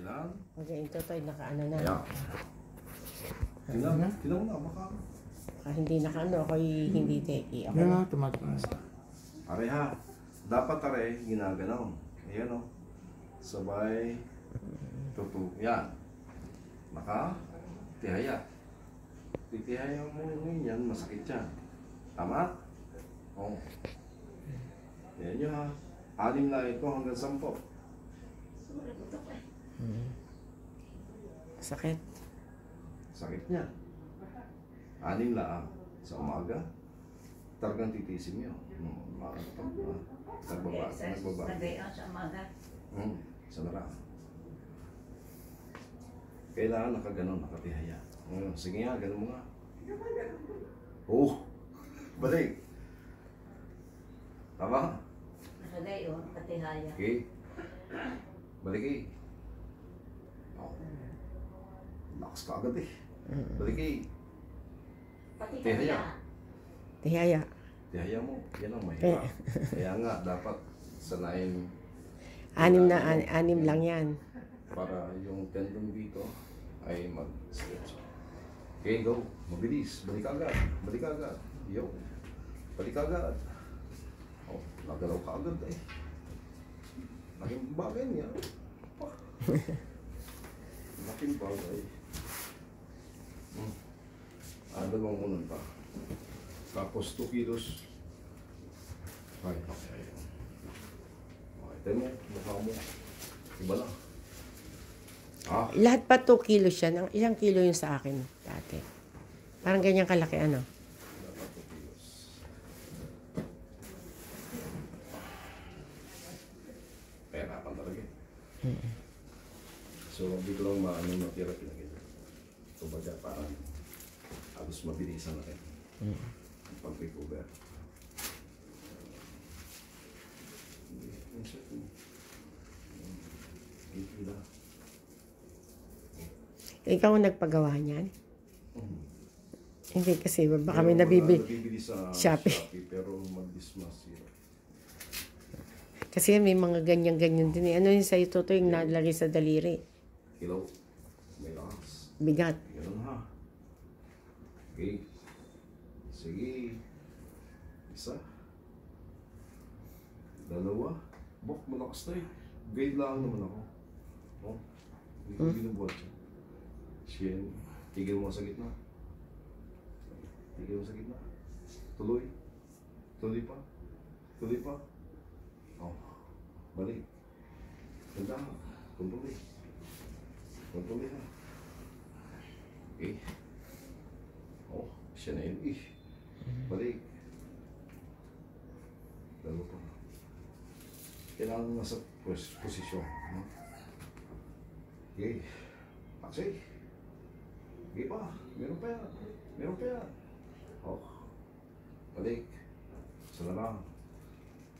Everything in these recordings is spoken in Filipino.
Kailangan. Okay, ito tayo nakaano na. Ayan. Tingnan mo na, baka. Hindi nakaano, ako'y hindi teki. Ako Yan na. na, tumataas. Are ha. Dapat are, ginaganaw. Ayan o. Sabay. Yan. Naka. Tihaya. Titihaya mo yun yan, masakit yan. Tama? Oo. Yan nyo ha. 6 na ito hanggang 10. Sakit. Sakit niya. 6 lang sa umaga. Talagang titisim nyo. Nagbaba. Sa umaga. Sa dara. Kailangan nakaganon, nakatihaya. Sige nga, ganon mo nga. Oh! Balik! Tama? Nakagay o, katihaya. Okay. Balik eh. Oh. Lakas ka agad eh. Balik eh. Pati Tihaya. Tihaya. Tihaya mo. Yan ang mahirap. Kaya nga, dapat sanayin. 6 lang yan. Para yung tendon dito ay mag-stretch. Okay, go. Mabilis. Balik agad. Balik agad. Yo. Balik agad. Oh, nagalaw ka agad eh. Laking bagay niya. Laking bagay. Dalawang unan pa. Tapos 2 kilos. Ay, okay. Okay, tayo mo. Mukha mo. Iba na. Ah, Lahat pa 2 kilos yan. Ilang kilo yung sa akin dati. Parang ganyan kalaki ano. dapat 2 kilos. Pahirapan talaga eh. So, dito lang maano matira pinagin. So, baga parang halos mabilisan na rin. Pag-recover. Ikaw ang nagpagawa niyan? Hindi kasi baka may nabibili sa Shopee. pero mag-dismas yun. Kasi may mga ganyan-ganyan din. Ano yung sa'yo to yung nalagay sa daliri? Hello? May lakas. Bigat. Ganun ha. Okay. Sige. Isa. 2. Bok, malakas na eh. Guide lang naman ako. No? Hindi ko binubuhat siya. Sien. Tigil mo sa gitna. Tigil mo sa gitna. Tuloy. Tuloy pa. Tuloy pa. Oh. Balik. Ganda ka. Kontroli. Kontroli ha. Okay. Oh, siya na yun. Balik. Lalo pa. Kailangan nasa posisyon. No? Okay. Paksay. Okay pa. Meron pa yan. Meron pa yan. Oh. Balik. Isa na lang.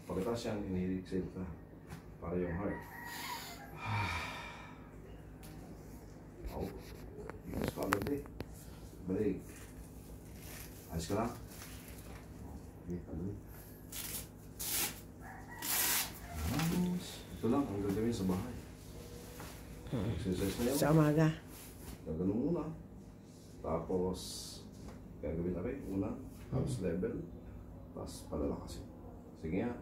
Pagkatas yan, inhale-exhale ka. Para yung heart. Oh. Ikas ka agad eh. Balik. Ayos ka lang. Okay, talunin. Ito lang ang gagawin sa bahay. Exercise na yan. Sa umaga. Gagano muna. Tapos, gagawin na rin. Una, house level. Tapos, palalakasin. Sige nga.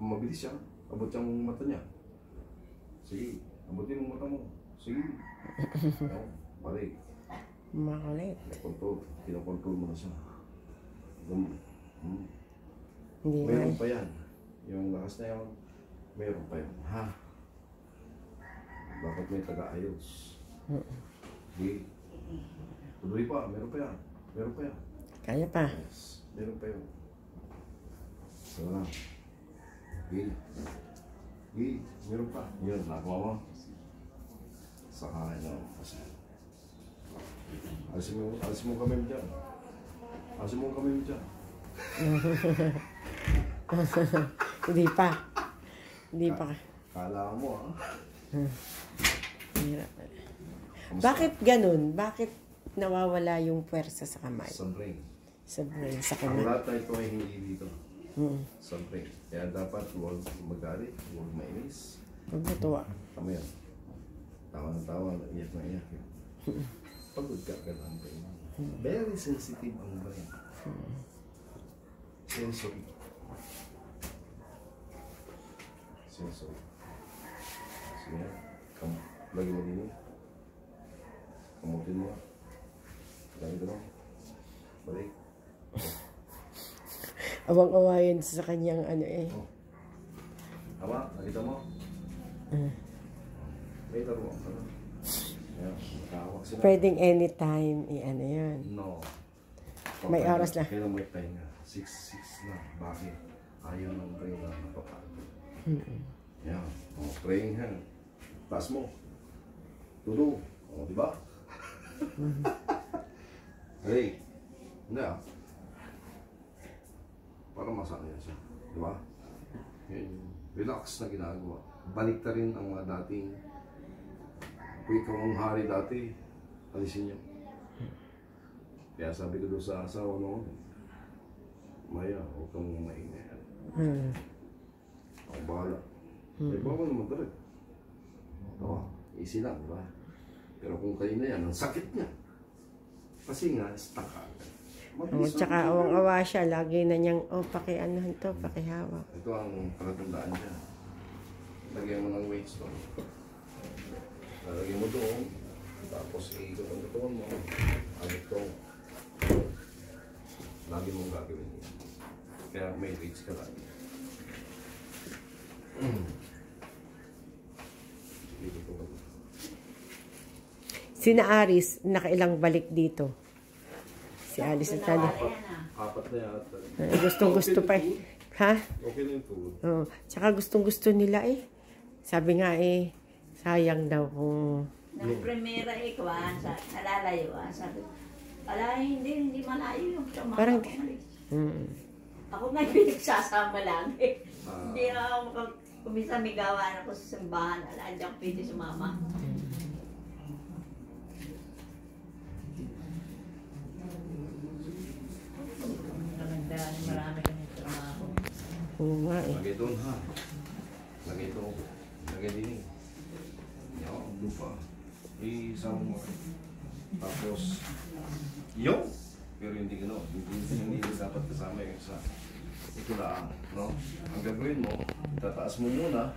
Mabilis siya. Abot yung mata niya. Sige. Abutin mo mata mo. Sige. Balik. Makulit. Kinokontrol mo na siya. Hindi Mayroon na. pa yan. Yung lakas na yun, mayroon pa yan. Ha? Dapat may taga-ayos. Sige. Tuloy pa. Meron pa yan. Meron pa yan. Kaya pa. Yes. Meron pa yun. So na. Sige. Sige. Meron pa. Yun. Nakuha mo. Saka na. Alisin mo kami dyan. Alisin mo kami dyan. Hindi pa. Hindi pa. Kala mo ah. Hirap. Bakit ganun? Bakit nawawala yung puwersa sa kamay? Sa brain. Sa brain, sa Ang kamay. lahat na ito ay hindi dito. Sa brain. Kaya dapat huwag magalit, huwag mainis. Huwag matuwa. Tama yan. Tama tawa, iyak na iyak. Pagod ka ang brain. Very sensitive ang brain. Sensory. Sensory. Sige, lagi mo din. Kamutin mo. Lagi doon. Balik. Awang-awayan sa kanyang ano eh. Tama, nakita mo? May taruan ka na. Ayan, nakahawak sila. Pwedeng anytime, ano yun. No. May oras na. Kailan may pahinga? 6 na. Bakit? Ayaw ng brain na napapagod. Yan. O, praying hand. Taas mo. Tulo. O, diba? Hey. Hindi ah. Para masaya siya. Diba? Yan. Relax na ginagawa. Balik ta rin ang mga dating kung ikaw ang hari dati, alisin niyo. Kaya sabi ko doon sa asawa noon, Maya, huwag kang maingay. Ako bahala. Eh, bawal naman talaga. Ito, easy lang, diba? Pero kung kayo na yan, ang sakit niya. Kasi nga, stuck ka. Tsaka awang-awa siya, lagi na niyang, pakianuhan to, pakihawak. Ito ang palatandaan niya. Lagyan mo ng weights doon. Lalagyan mo doon. Tapos iikot ang katawan mo. Ang ito. Lagi mong gagawin yun. Kaya may weights ka lagi. Sina Aris, nakailang balik dito. Si Alice at Tanya. Apat na yata. Gustong-gusto pa eh. Ha? Okay na yung tulog. Oo. Tsaka gustong-gusto nila eh. Sabi nga eh, sayang daw kung... Nang primera ikwan, nalalayuan, sabi, ala, hindi malayo yung sama. Parang- Ako umalis. Mm. Ako nga yung pinagsasama lang eh. Hindi na ako kumisa may gawa ako sa simbahan, ala, hindi ako pwede sumama. Marami kami trabaho. Oo nga eh. Lagay doon ha. Lagay doon. Lagay din eh. Yan, lupa. Isama mo. Tapos, yo! Pero hindi gano'n. Hindi dapat kasama yung isa. Ito lang, no? Ang gagawin mo, tataas mo muna.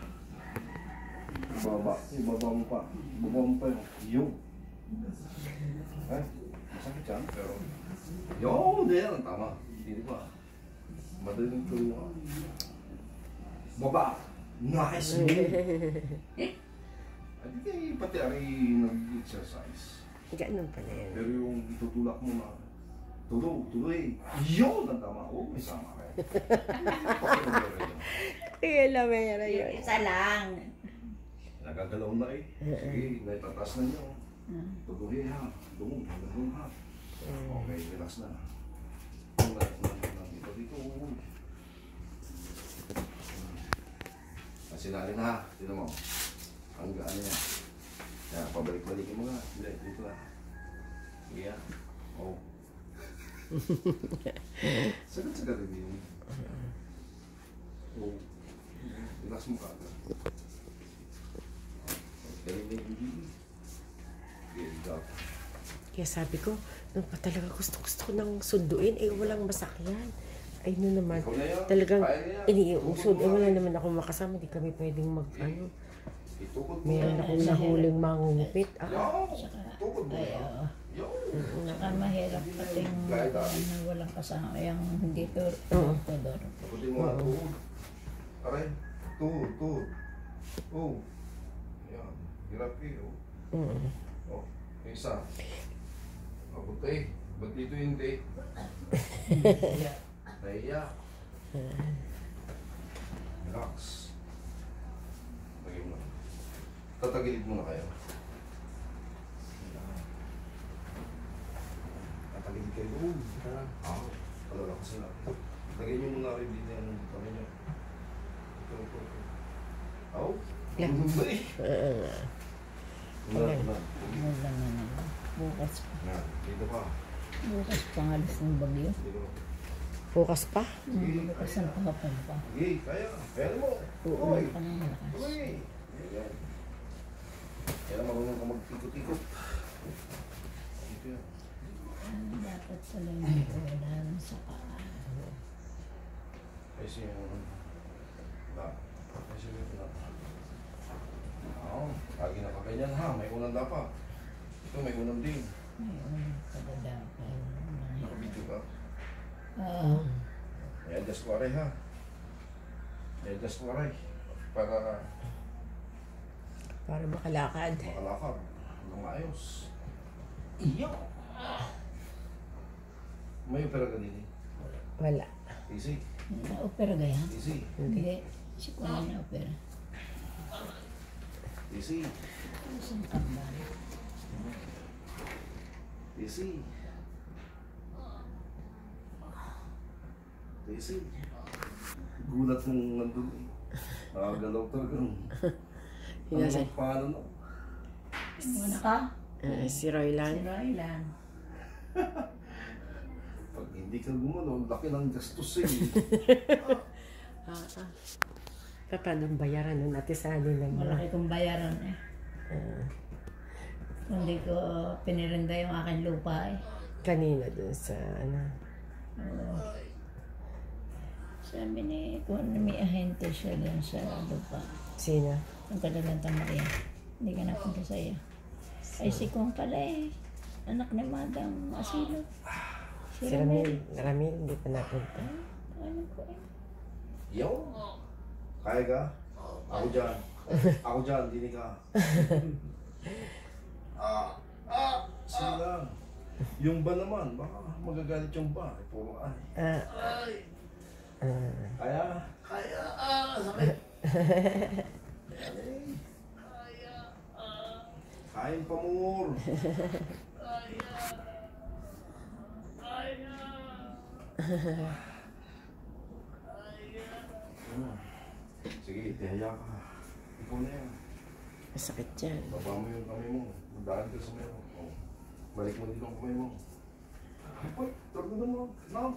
Ibaba mo pa. Ibaba mo pa yung masakit yan, pero yo! Diyan, tama. Hindi ba? Madaling tuloy mo. Baba! Nice! Hindi kayo pati ari nag-exercise. Ganun pala yan. Pero yung itutulak mo na tuloy. Yun ang tama. Oh, may sama kayo. Kaya meron yun. Isa lang. Nagagalaw na eh. Sige, naitatas na niyo. Tuloy ha. Dumong ha. Okay, relax na. Dito. Sinali na ha. Dito mo. Ang gaan niya. Kaya pabalik-balikin mo nga. Dito na. Sige ha. Oh. Sagat-sagat rin yun. Oh. Relax mo ka. Galing na yung hindi. Good job. Kaya sabi ko, nung pa talaga gusto ko nang sunduin, eh walang masakyan. Ay no naman, Ikaw na yan. talagang Kaya yan. iniusod. Eh wala naman ako makasama, di kami pwedeng ano. Itukod mo. Meron akong nahuling mangungupit. Yo! Tukod mo. Yo! Saka mahirap pati yung na walang kasama, yung hindi to tudor. Tukodin mo nga tuhod. Aray. Tuhod. Oh. Yan. Hirap eh. Oh. Oh. Yung isa. Mabuti. Ba't dito hindi? Nahiya. Relax. Lagay mo na. Tatagilid muna kayo. Tatagilid kayo doon. Palala kasi na. Lagay nyo muna rin din yung kami nyo. Ito. Aw? Bumay. Mula. Mulan na naman. Bukas Dito ka. pangalis ng bagyo. Dito. Bukas pa? Bukas ang pangapon pa. Sige, kaya. Kaya mo. Uulan pa ng malakas. Uy! Ayan. Kaya marunong ka Ikot-ikot. Ito yan. Dapat pala yung ulan sa paa. Kasi yung... Kasi yung... Oo, lagi na pa ganyan ha. May unang dapat. Ito may unang din. May ulan pala dapat. Nakabidyo ka. Oo. I-adjust ko aray ha. I-adjust ko aray. Para makalakad. makalakad. Nang ayos. Iyo! May opera ka din eh. Wala. Easy. Na-opera gaya? Easy. Hindi. Si Kuya na-opera. Easy. Saan ka ba? Easy. Easy. Gulat mong nandun eh. Nakagalaw talaga. Hinasa. Paano no? Muna ka? Si Roylan. Si Roylan. Pag hindi ka gumano, laki ng gastos eh. Paano bayaran nun? Ate Sally lang. Malaki kong bayaran eh. Hindi ko pinirinda yung aking lupa eh. Kanina dun sa ano. Oo. Sabi ni kung may ahente siya dun sa lupa. Sino? Ang Kadalanta Maria. Hindi ka napunta sa iyo. Ay si Kong pala eh. Anak ni Madang Asilo. Si Ramil. Ramil, hindi pa napunta. Ano ko eh. Yo! Kaya ka? Ako dyan. Ako dyan, dini ka. Sige lang. Yung ba naman, baka magagalit yung ba. Puro ay. Kaya? Kaya! Sakit! Kain pa more! Sige, tihaya ka. Ikaw na yan. Masakit yan. Baba mo yung kamay mo. Magdaan ka sa meron. Oh. Balik mo dito ang kamay mo. Ay, tarbudan mo. No.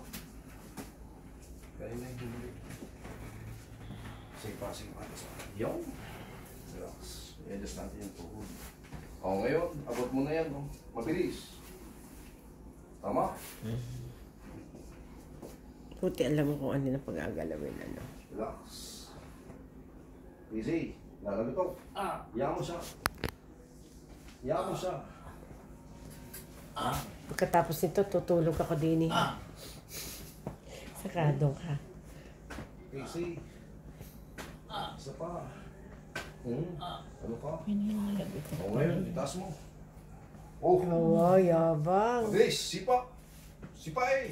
Kaya na yung huli. Sige pa. Yung. Relax. I-adjust natin yung tuhod. O, ngayon, abot mo na yan. Oh. Mabilis. Tama? Puti alam mo kung ano na pag-agalawin. Ano. Relax. Easy. Lalabito. Iyan mo siya. Iyan mo siya. Pagkatapos nito, tutulog ako din eh. Sakradong ka. Easy. Isa pa. Ano ka? Pinilalab ito. O ngayon, itaas mo. Oh! Oo, yabang. Mabilis! Sipa! Sipa eh!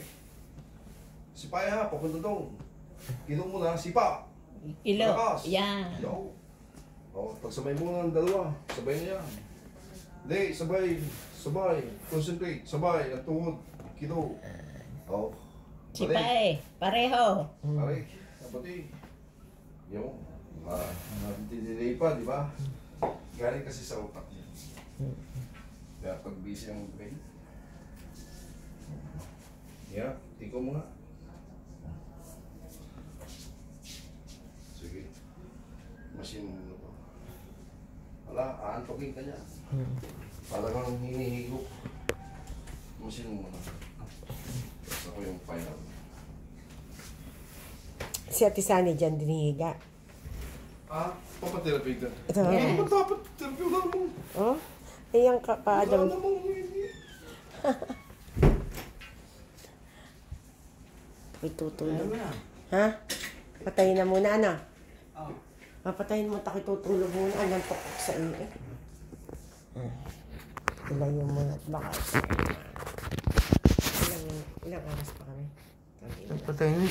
Sipa ha, papunta doon. Kilong mo na, sipa! Ilo. Lakas. Yan. Yo! O, pagsabay mo ng dalawa. Sabay na yan. Hindi, sabay. Sabay. Concentrate. Sabay. Ang tuhod. Kilo. O. Si Pae. Pareho. Pare. Kapati. Yo. Nadidelay pa, di ba? Galing kasi sa utak niya. Kaya pag busy ang brain. Yeah, tiko mo nga. Sige. Machine mo na to. Wala, aantokin ka niya. Talagang hinihigop. Machine mo na. Tapos ako yung final. Si Ate Sani dyan dinihiga. Papatherapy ka. Ito. Ano ba dapat therapy? Wala namang... Oh? Ayan ka pa, Wala Adam. namang hindi. Itutulog. Ha? Patayin na muna, ano? Papatayin mo, tako'y tutulog muna. Anong tukok sa iyo eh. Ilayo mo at baka. Ilang oras pa kami? Patayin.